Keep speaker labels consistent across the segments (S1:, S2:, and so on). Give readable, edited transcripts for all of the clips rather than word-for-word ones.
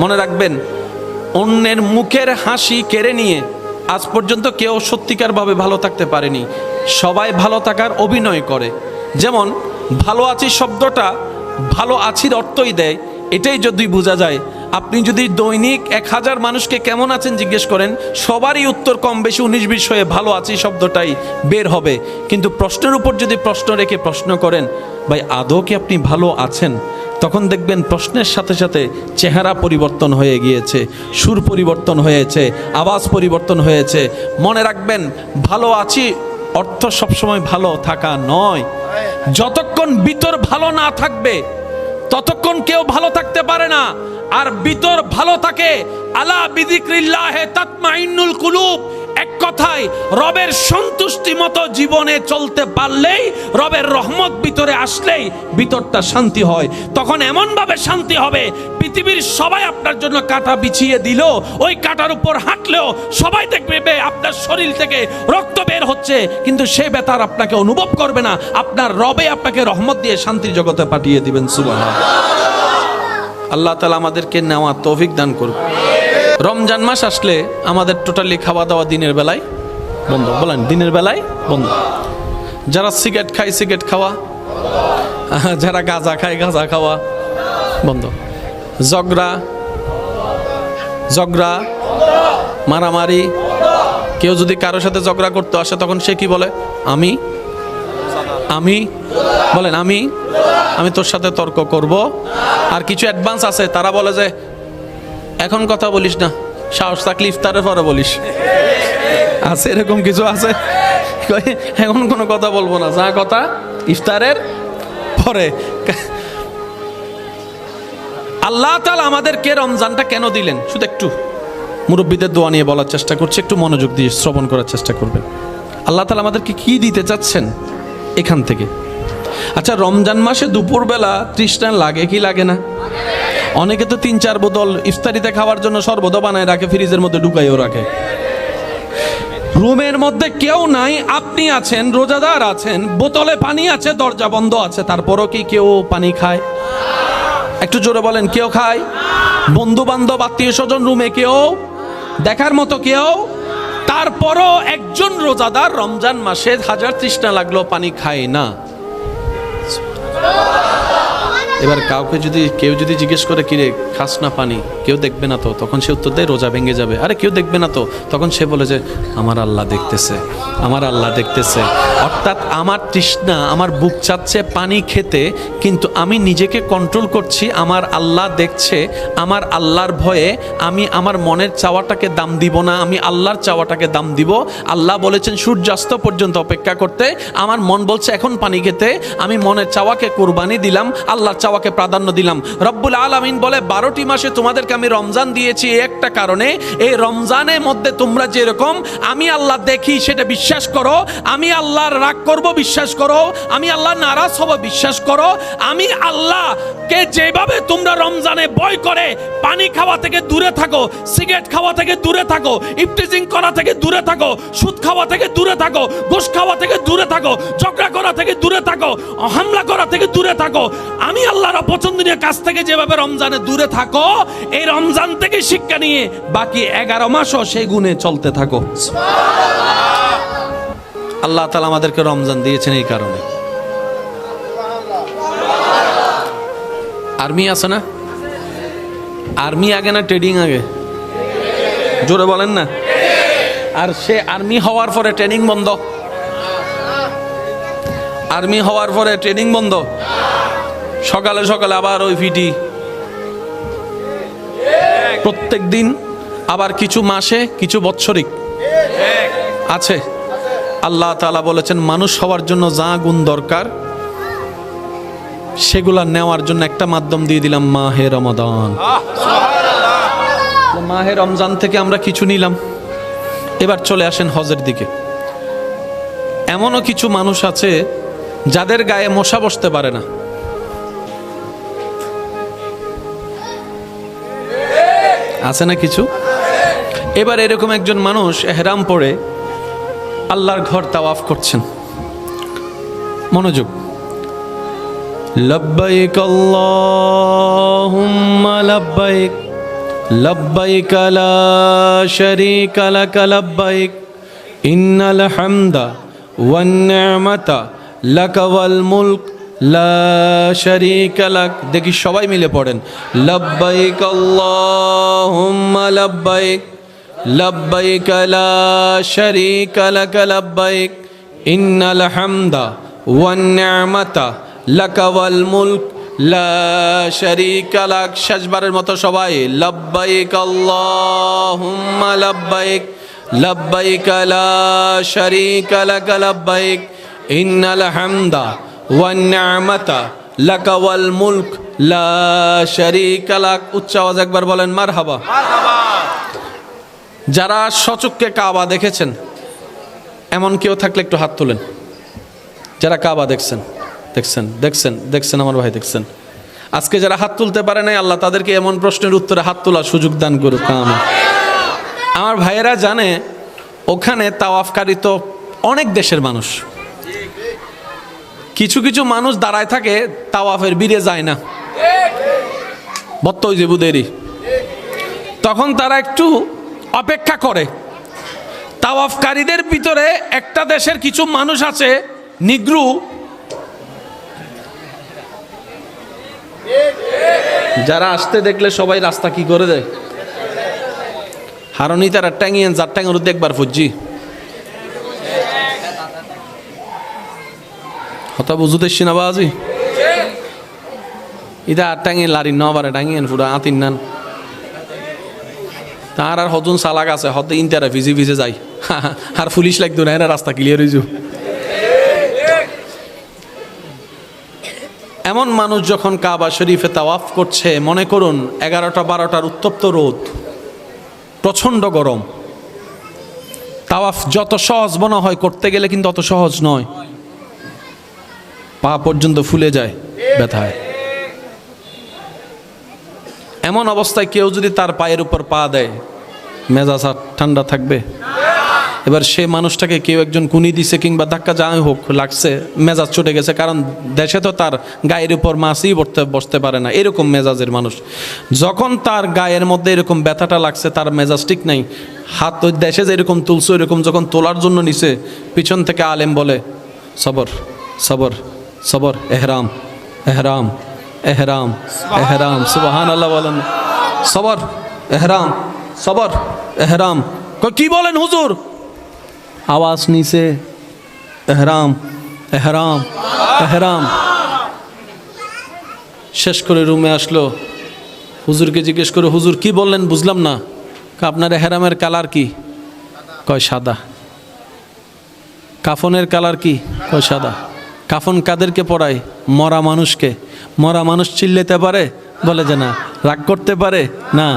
S1: মনে রাখবেন, অন্যের মুখের হাসি কেড়ে নিয়ে আজ পর্যন্ত কেউ সত্যিকারভাবে ভালো থাকতে পারেনি। সবাই ভালো থাকার অভিনয় করে। যেমন ভালো আছি শব্দটা ভালো আছির অর্থই দেয়। এটাই যদি বোঝা যায়, আপনি যদি দৈনিক 1000 মানুষকে কেমন আছেন জিজ্ঞেস করেন, সবারই উত্তর কম বেশি 19-20 হয়ে ভালো আছি শব্দটাই বের হবে। কিন্তু প্রশ্নের উপর যদি প্রশ্ন রেখে প্রশ্ন করেন, ভাই আদৌ কি আপনি ভালো আছেন, তখন দেখবেন প্রশ্নের সাথে সাথে চেহারা পরিবর্তন হয়ে গিয়েছে, সুর পরিবর্তন হয়েছে, আওয়াজ পরিবর্তন হয়েছে। মনে রাখবেন, ভালো আছি অর্থ সবসময় ভালো থাকা নয়। যতক্ষণ ভিতর ভালো না থাকবে ততক্ষণ কেউ ভালো থাকতে পারে না। আর ভিতর ভালো থাকে, আলা বিযিক্রিল্লাহি তাতমাইন্নুল কুলুব। এক কথায় রবের সন্তুষ্টি মতো জীবনে চলতে পারলেই, রবের রহমত ভিতরে আসলেই ভিতরটা শান্তি হয়। তখন এমন ভাবে শান্তি হবে, পৃথিবীর সবাই আপনার জন্য কাঁটা বিছিয়ে দিল, ওই কাঁটার উপর হাঁটলেও সবাই দেখবে আপনার শরীর থেকে রক্ত বের হচ্ছে, কিন্তু সে ব্যথা আপনাকে অনুভব করবে না। আপনার রবে আপনাকে রহমত দিয়ে শান্তির জগতে পাঠিয়ে দিবেন। সুবহানাল্লাহ। আল্লাহ তাআলা আমাদেরকে নেওয়া তৌফিক দান করুন। রমজান মাস আসলে আমাদের টোটালি খাওয়া দাওয়া দিনের বেলায় বন্ধ। বলেন, দিনের বেলায় বন্ধ। যারা সিগারেট খায় সিগারেট খাওয়া, যারা গাঁজা খায় গাঁজা খাওয়া বন্ধ। ঝগড়া মারামারি। কেউ যদি কারোর সাথে ঝগড়া করতে আসে তখন সে কি বলে? আমি বলেন, আমি তোর সাথে তর্ক করব। আর কিছু অ্যাডভান্স আছে, তারা বলে যে এখন কথা বলিস না, সাহস থাকলে ইফতারের পরে বলিস। আছে এরকম কিছু আছে, এখন কোনো কথা বলবো না, যা কথা ইফতারের পরে। আল্লাহ তাআলা আমাদেরকে রমজানটা কেন দিলেন শুধু একটু মুরব্বীদের দোয়া নিয়ে বলার চেষ্টা করছি, একটু মনোযোগ দিয়ে শ্রবণ করার চেষ্টা করবেন। আল্লাহ তাআলা আমাদেরকে কি দিতে চাচ্ছেন এখান থেকে। আচ্ছা, রমজান মাসে দুপুরবেলা তৃষ্ণা লাগে কি লাগে না? অনেকে তো 3-4 বোতল ইফতারিতে খাওয়ার জন্য শরবত বানায় রাখে, ফ্রিজের মধ্যে ঢুকাইও রাখে। রুমের মধ্যে কেউ নাই, আপনি আছেন, রোজাদার আছেন, বোতলে পানি আছে, দরজা বন্ধ আছে, তারপরও কি কেউ পানি খায়? একটু জোরে বলেন, কেউ খায়? বন্ধু বান্ধব আত্মীয় স্বজন রুমে কেউ দেখার মতো কেউ? তারপরও একজন রোজাদার রমজান মাসে 1000 তৃষ্ণা লাগলো পানি খায় না। এবার কেউ যদি জিজ্ঞেস করে, কিরে খাস না পানি, কেউ দেখবে না তো? তখন সে উত্তর দেয়, রোজা ভেঙে যাবে। আরে কেউ দেখবে না তো? তখন সে বলে যে আমার আল্লাহ দেখতেছে, আমার আল্লাহ দেখতেছে। অর্থাৎ আমার তৃষ্ণা, আমার বুক চাচ্ছে পানি খেতে, কিন্তু আমি নিজেকে কন্ট্রোল করছি, আমার আল্লাহ দেখছে। আমার আল্লাহর ভয়ে আমি আমার মনের চাওয়াটাকে দাম দিব না, আমি আল্লাহর চাওয়াটাকে দাম দিব। আল্লাহ বলেছেন সূর্যাস্ত পর্যন্ত অপেক্ষা করতে, আমার মন বলছে এখন পানি খেতে, আমি মনের চাওয়াকে কুরবানি দিলাম, আল্লাহর চাওয়াকে প্রাধান্য দিলাম। রব্বুল আলামিন বলে 12টি মাসে তোমাদেরকে আমি রমজান দিয়েছি একটা কারণে, এই রমজানের মধ্যে তোমরা যেরকম আমি আল্লাহ দেখি সেটা বিশ্বাস করো, আমি আল্লাহর রাগ করব বিশ্বাস করো, আমি আল্লাহ নারাজ হব বিশ্বাস করো, আমি আল্লাহকে যেভাবে তোমরা রমজানে ভয় করে পানি খাওয়া থেকে দূরে থাকো, সিগারেট খাওয়া থেকে দূরে থাকো, ইফটিজিং করা থেকে দূরে থাকো, সুদ খাওয়া থেকে দূরে থাকো, ঘুষ খাওয়া থেকে দূরে থাকো, ঝগড়া করা থেকে দূরে থাকো, হামলা করা থেকে দূরে থাকো, আমি আল্লাহর অপছন্দনীয় কাজ থেকে যেভাবে রমজানে দূরে থাকো, এই রমজান থেকে শিক্ষা নিয়ে বাকি 11 মাসও সেই গুণে চলতে থাকো। আল্লাহ তাআলা আমাদেরকে রমজান দিয়েছেন এই কারণে। আর্মি আছে না? আর্মি আগে না ট্রেডিং আগে? জোরে বলেন না। আর সে আর্মি হওয়ার পরে ট্রেনিং বন্ধ, আর্মি হওয়ার পরে ট্রেনিং বন্ধ, সকালে সকালে আবার ওই ফিটি প্রত্যেক দিন, আবার কিছু মাসে কিছু বৎসরিক আছে। আল্লাহ তাআলা বলেছেন মানুষ হওয়ার জন্য যা গুণ দরকার সেগুলা নেওয়ার জন্য একটা মাধ্যম দিয়ে দিলাম, মাহে রমাদান। মাহে রমজান থেকে আমরা কিছু নিলাম। এবার চলে আসেন হজের দিকে। এমনও কিছু মানুষ আছে যাদের গায়ে মশা বসতে পারে না, আছে না কিছু? এবার এরকম একজন মানুষ এহরাম পরে আল্লাহর ঘর তাওয়াফ করছেন। মনোযোগ। লব্বাইক আল্লাহুম্মা লব্বাইক লব্বাইক লা শারীকা লাক লব্বাইক ইন্নাল হামদা ওয়ান নি'মাতা লাক ওয়াল মুলক লা শারীকা লাক। দেখি সবাই মিলে পড়েন, লব্বাইক আল্লাহুম্মা লব্বাইক লব্বাইক লা শারীকা লাক লব্বাইক ইন্নাল হামদা ওয়ান নি'মাতা লাক ওয়াল মুলক লা শারীকা লাক। শেষবারের মতো সবাই, লব্বাইক আল্লাহুম্মা লব্বাইক লব্বাইক লা শারীকা লাক লব্বাইক ইন্নাল হামদা ওয়ান নি'মাতা লাক ওয়াল মুলক লা শারীকা লাক। উচ্চ আওয়াজ একবার বলেন মারহাবা। যারা সচক্ষে কাবা দেখেছেন এমন কেউ থাকলে একটু হাত তোলেন। যারা কাবা দেখছেন দেখছেন দেখছেন দেখছেন আমার ভাই দেখছেন। আজকে যারা হাত তুলতে পারে নাই, আল্লাহ তাদেরকে এমন প্রশ্নের উত্তরে হাত তোলার সুযোগ দান করুক। আমার ভাইয়েরা জানে ওখানে তাওয়াফকারী তো অনেক দেশের মানুষ। কিছু কিছু মানুষ দাঁড়ায় থাকে, তাওয়াফের বীরে যায় না, বত্তই যে বুদেরি। তখন তারা একটু অপেক্ষা করে। তাওয়াফকারীদের ভিতরে একটা দেশের কিছু মানুষ আছে নিগ্রু, যারা আসতে দেখলে সবাই রাস্তা কি করে দেয়, হারনি তারা ট্যাঙিয়েন যার ট্যাঙের দেখবার ফুজি হতা বুঝুতে সিনাবাজি ইদা আর ট্যাঙিয়ে লারি নবারে টাঙিয়েন পুরা আতিন নান। তার আর হজন সালাক আছে, হতে ইনতারা ভিজে ভিজে যায়, আর পুলিশ লাগতো না, এরা রাস্তা ক্লিয়ার হয়েছে। এমন মানুষ যখন কাবা শরীফে তাওয়াফ করছে, মনে করুন 11টা 12টার উত্তপ্ত রোদ, প্রচণ্ড গরম। তাওয়াফ যত সহজ মনে হয়, করতে গেলে কিন্তু অত সহজ নয়। পা পর্যন্ত ফুলে যায় ব্যথায়। এমন অবস্থায় কেউ যদি তার পায়ের উপর পা দেয়, মেজাজ আর ঠান্ডা থাকবে? এবার সে মানুষটাকে কেউ একজন কুনি দিছে কিংবা ধাক্কা যাই হোক লাগছে, মেজাজ ছুটে গেছে, কারণ দেশে তো তার গায়ের উপর মাছই বসতে পারে না, এরকম মেজাজের মানুষ। যখন তার গায়ের মধ্যে এরকম ব্যথাটা লাগছে, তার মেজাজ ঠিক নাই, হাত ওই দেশে যেরকম তুলছে এরকম যখন তোলার জন্য নিছে, পিছন থেকে আলেম বলে সবর সবর সবর, এহরাম এহরাম এহরাম এহরাম, সুবহানাল্লাহ বলেন, সবর এহরাম সবর এহরাম। কি বলেন হুজুর? আওয়াজ নিচে, এহরাম এহরাম এহরাম। শেষ করে রুমে আসলো, হুজুরকে জিজ্ঞেস করে, হুজুর কি বললেন বুঝলাম না। আপনার এহরামের কালার কি? কয় সাদা। কাফনের কালার কি? কয় সাদা। কাফন কাদেরকে পরায়? মরা মানুষকে। মরা মানুষ চিল্লাতে পারে? বলে যে না। রাগ করতে পারে? না।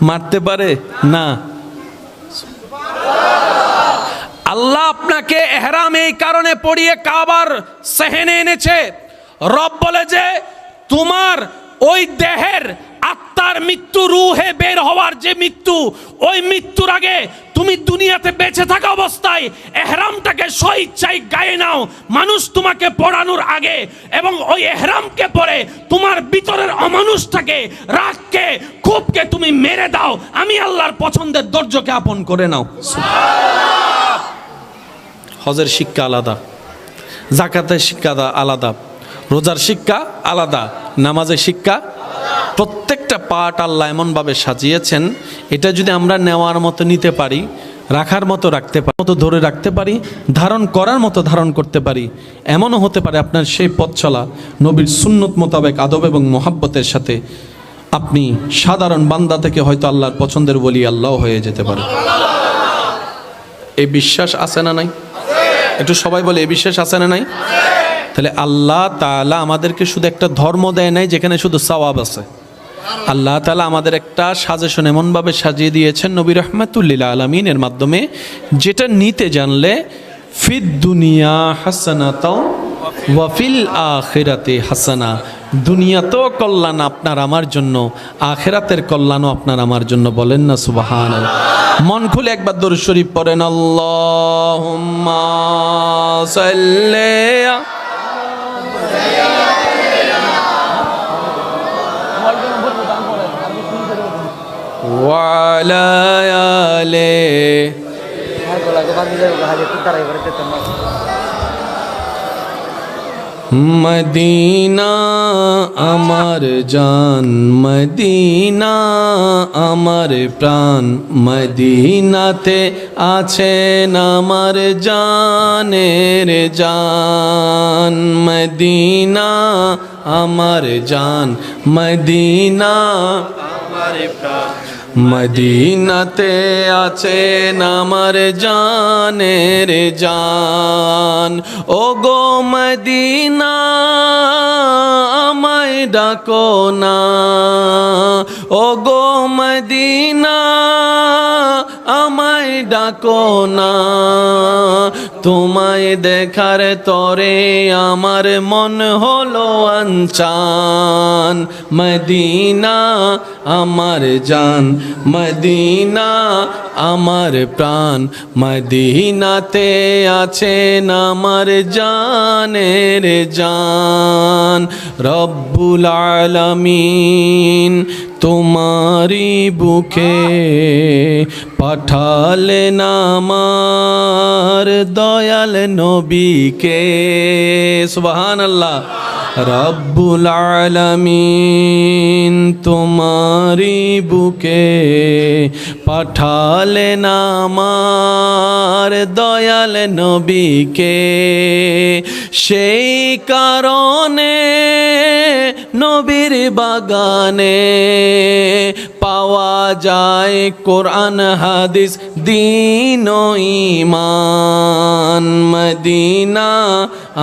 S1: মারতে পারে? না। আল্লাহ আপনাকে এহরাম এই কারণে পরিয়ে কাবার সেহেনে এনেছে। রব বলে যে তোমার ওই দেহের আত্মার মৃত্যু, রুহে বের হওয়ার যে মৃত্যু, ওই মৃত্যুর আগে তুমি দুনিয়াতে বেঁচে থাকা অবস্থায় এহরামটাকে স্বইচ্ছায় গায়ে নাও মানুষ তোমাকে পড়ানোর আগে, এবং ওই এহরামকে পরে তোমার ভিতরের অমানুষটাকে, রাগকে, ক্ষোভকে তুমি মেরে দাও। আমি আল্লাহর পছন্দের দর্জকে আপন করে নাও। হজের শিক্ষা আলাদা, যাকাতের শিক্ষা আলাদা, রোজার শিক্ষা আলাদা, নামাজের শিক্ষা। প্রত্যেকটা পাঠ আল্লাহ এমনভাবে সাজিয়েছেন, এটা যদি আমরা নেওয়ার মতো নিতে পারি, রাখার মতো রাখতে পারি, মতো ধরে রাখতে পারি, ধারণ করার মতো ধারণ করতে পারি, এমনও হতে পারে আপনার সেই পথ চলা নবীর সুন্নত মোতাবেক আদব এবং মোহাব্বতের সাথে আপনি সাধারণ বান্দা থেকে হয়তো আল্লাহর পছন্দের বলি আল্লাহ হয়ে যেতে পারে। এই বিশ্বাস আছে না নাই? একটু সবাই বলে, এই বিশ্বাস আছে না নাই? তাহলে আল্লাহ তাআলা আমাদেরকে শুধু একটা ধর্ম দেয় নাই যেখানে শুধু সওয়াব আছে। আল্লাহ তাআলা আমাদের একটা সাজেশন এমনভাবে সাজিয়ে দিয়েছেন নবী রাহমাতুল লিল আলামিনের মাধ্যমে, যেটা নিতে জানলে ফিদ দুনিয়া হাসানাতাও ওয়া ফিল আখিরাতি হাসানা, দুনিয়াতেও কল্যাণ আপনার আমার জন্য, আখিরাতের কল্যাণও আপনার আমার জন্য। বলেন না সুবহানাল্লাহ। মন খুলে একবার দরুদ শরীফ পড়েন, আল্লাহুম্মা সাল্লি। وعلى آله মদিনা আমার জান, মদিনা আমার প্রাণ, মদিনাতে আছেন আমার জানের জান। মদিনা আমার জান, মদিনা আমার প্রাণ, মদিনাতে আছেন আমার জানের জান। ও গো মদিনা আমায় ডাকো না, ও গো মদিনা আমায় ডাকো না, তোমায় দেখার তরে আমার মন হলো আনচান। মদিনা আমার জান, মদিনা আমার প্রাণ, মদিনাতে আছেন আমার জানের জান। রব্বুল আলামিন তোমারি বুকে পাঠালেন আমার দয়াল নবীকে। সুবহানাল্লাহ। রব্বুল আলামিন তোমারি বুকে পাঠালেন আমার দয়াল নবীকে। সেই কারণে নবীর বাগানে পাওয়া যায় কোরআন হাদিস দ্বীন ও ঈমান। মদিনা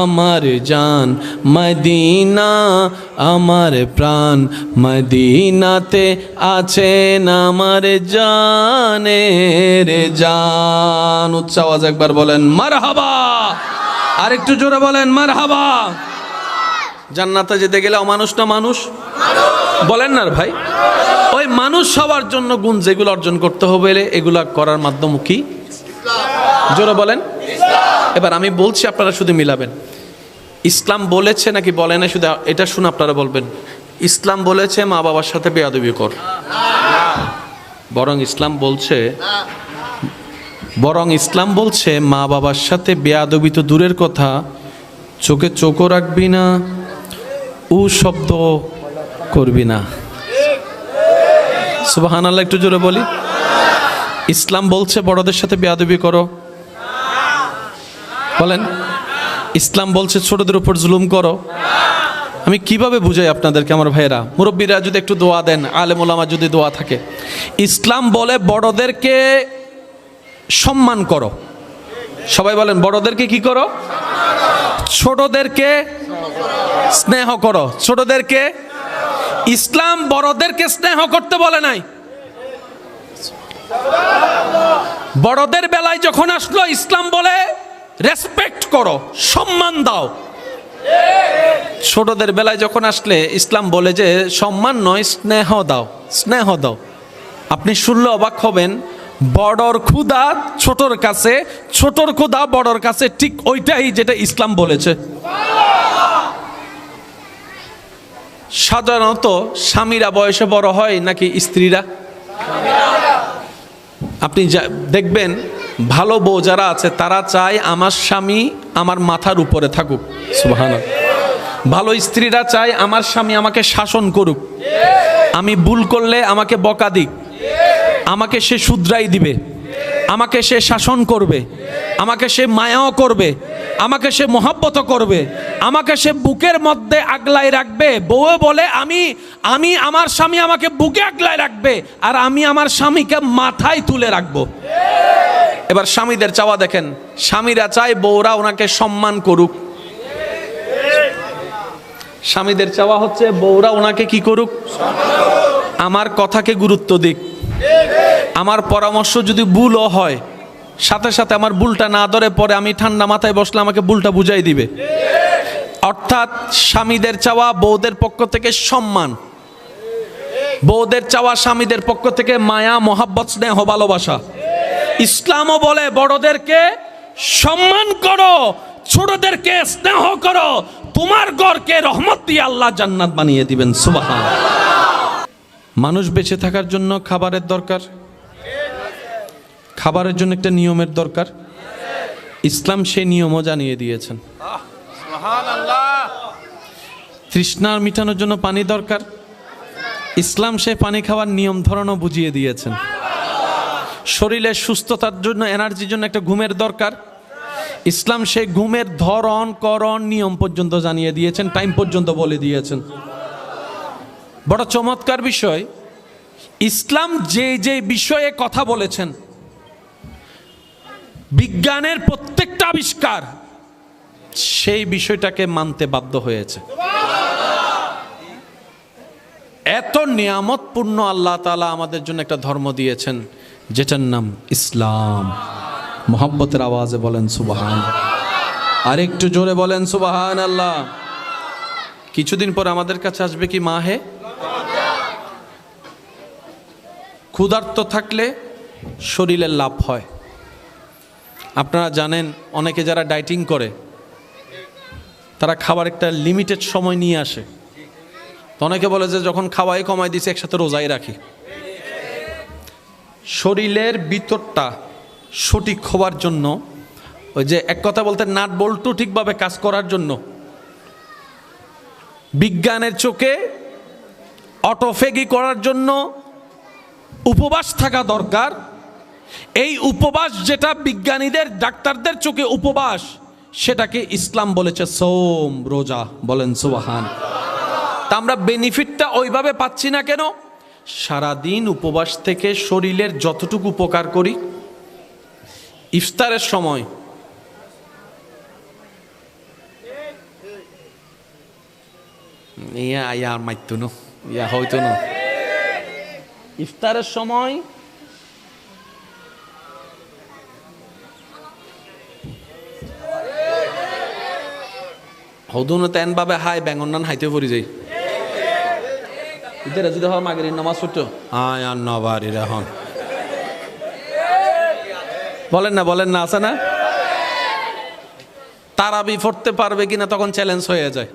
S1: আমার জান, মদিনা আমার প্রাণ, মদিনাতে আছেন আমার জানের জান। উচ্চ আওয়াজ একবার বলেন মারহাবা, আর একটু জোরে বলেন মারহাবা। জান্নাতে যেতে গেলে অমানুষ না মানুষ বলেন না ভাই? ওই মানুষ হওয়ার জন্য গুণ যেগুলো অর্জন করতে হবে, এগুলা করার মাধ্যম কি? জোরে বলেন। এবার আমি বলছি, আপনারা শুধু মিলাবেন। ইসলাম বলেছে নাকি বলে না, শুধু এটা শুনে আপনারা বলবেন। ইসলাম বলেছে মা বাবার সাথে বেয়াদবি কর, বরং ইসলাম বলছে মা বাবার সাথে বেয়াদবি তো দূরের কথা, চোখে চোখও রাখবি না, উ শব্দ করবি না। সুবহানাল্লাহ, একটু জোরে বলি। ইসলাম বলছে বড়দের সাথে বেয়াদবি করো, বলেন। ইসলাম বলছে ছোটদের উপর জুলুম করো। আমি কিভাবে বুঝাই আপনাদেরকে আমার ভাইয়েরা? মুরব্বীরা যদি একটু দোয়া দেন, আলেম ওলামা যদি দোয়া থাকে। ইসলাম বলে বড়দেরকে সম্মান করো। সবাই বলেন বড়দেরকে কি করো? ছোটদেরকে স্নেহ করো। ছোটদেরকে, ইসলাম বড়দেরকে স্নেহ করতে বলে নাই। বড়দের বেলায় যখন আসলো, ইসলাম বলে রেসপেক্ট করো, সম্মান দাও। ছোটদের বেলায় যখন আসলে ইসলাম বলে যে সম্মান নয়, স্নেহ দাও, স্নেহ দাও। আপনি শুনলে অবাক হবেন, বড়র ক্ষুধা ছোটর কাছে, ছোটর ক্ষুধা বড়র কাছে, ঠিক ওইটাই যেটা ইসলাম বলেছে। সাধারণত স্বামীরা বয়সে বড় হয় নাকি স্ত্রীরা? আপনি দেখবেন ভালো বউ যারা আছে তারা চায় আমার স্বামী আমার মাথার উপরে থাকুক। সুবহানাল্লাহ। ভালো স্ত্রীরা চায় আমার স্বামী আমাকে শাসন করুক, আমি ভুল করলে আমাকে বকা দিক, আমাকে সে শুধরাই দিবে, আমাকে সে শাসন করবে, আমাকে সে মায়াও করবে, আমাকে সে মহব্বত করবে, আমাকে সে বুকের মধ্যে আগলায় রাখবে। বউ বলে আমি আমার স্বামী আমাকে বুকে আগলায় রাখবে, আর আমি আমার স্বামীকে মাথায় তুলে রাখবো। এবার স্বামীদের চাওয়া দেখেন, স্বামীরা চায় বউরা ওনাকে সম্মান করুক। স্বামীদের চাওয়া হচ্ছে বউরা ওনাকে কি করুক? আমার কথাকে গুরুত্ব দিক, আমার পরামর্শ যদি ভুলও হয় সাথে সাথে আমার ভুলটা না ধরে পরে আমি ঠান্ডা মাথায় বসলে আমাকে ভুলটা বুঝাই দিবে। অর্থাৎ স্বামীদের চাওয়া বউদের পক্ষ থেকে সম্মান, বউদের চাওয়া স্বামীদের পক্ষ থেকে মায়া, মহাব্বত, স্নেহ, ভালোবাসা। ইসলামও বলে বড়দেরকে সম্মান করো, ছোটদেরকে স্নেহ করো, তোমার ঘরকে রহমত দিয়ে আল্লাহ জান্নাত বানিয়ে দিবেন। সুবহানাল্লাহ। মানুষ বেঁচে থাকার জন্য খাবারের দরকার, খাবারের জন্য একটা নিয়মের দরকার। ইসলাম সেই নিয়মও জানিয়ে দিয়েছেন। তৃষ্ণা মিটানোর জন্য পানি দরকার, ইসলাম সে পানি খাওয়ার নিয়ম ধরনও বুঝিয়ে দিয়েছেন। শরীরের সুস্থতার জন্য, এনার্জির জন্য একটা ঘুমের দরকার, ইসলাম সেই ঘুমের ধরন করণ নিয়ম পর্যন্ত জানিয়ে দিয়েছেন, টাইম পর্যন্ত বলে দিয়েছেন। বড় চমৎকার বিষয়, ইসলাম যে যে বিষয়ে কথা বলেছেন, বিজ্ঞানের প্রত্যেকটা আবিষ্কার সেই বিষয়টাকে মানতে বাধ্য হয়েছে। এত নিয়ামতপূর্ণ আল্লাহ তাআলা আমাদের জন্য একটা ধর্ম দিয়েছেন যেটার নাম ইসলাম। মোহাব্বতের আওয়াজে বলেন সুবহান, আর একটু জোরে বলেন সুবহান আল্লাহ। কিছুদিন পর আমাদের কাছে আসবে কি মাহে? ক্ষুধার্ত থাকলে শরীরের লাভ হয়। আপনারা জানেন, অনেকে যারা ডায়েটিং করে তারা খাবার একটা লিমিটেড সময় নিয়ে আসে। তো অনেকে বলে যে যখন খাওয়াই কমাই দিছে একসাথে রোজাই রাখি। শরীরের ভিতরটা সঠিক হওয়ার জন্য, ওই যে এক কথা বলতে নাট বল্টু ঠিকভাবে কাজ করার জন্য বিজ্ঞানের চোখে অটোফেগি করার জন্য উপবাস থাকা দরকার। এই উপবাস যেটা বিজ্ঞানীদের ডাক্তারদের চোখে উপবাস, সেটাকে ইসলাম বলেছে সোম, রোজা। বলেন সুবহান। তা আমরা বেনিফিটটা ওইভাবে পাচ্ছি না কেন? সারাদিন উপবাস থেকে শরীরের যতটুকু উপকার করি, ইফতারের সময় ইফতারের সময় হদুন তেন ভাবে হাই ব্যাঙ্গন হাইতে পড়ি যাই। ইতারে যদি হয় মাগরিব নামাজ পড়তো আয় আর নবারি এখন বলেন না, আছে না? তারাবি পড়তে পারবে কিনা তখন চ্যালেঞ্জ হয়ে যায়।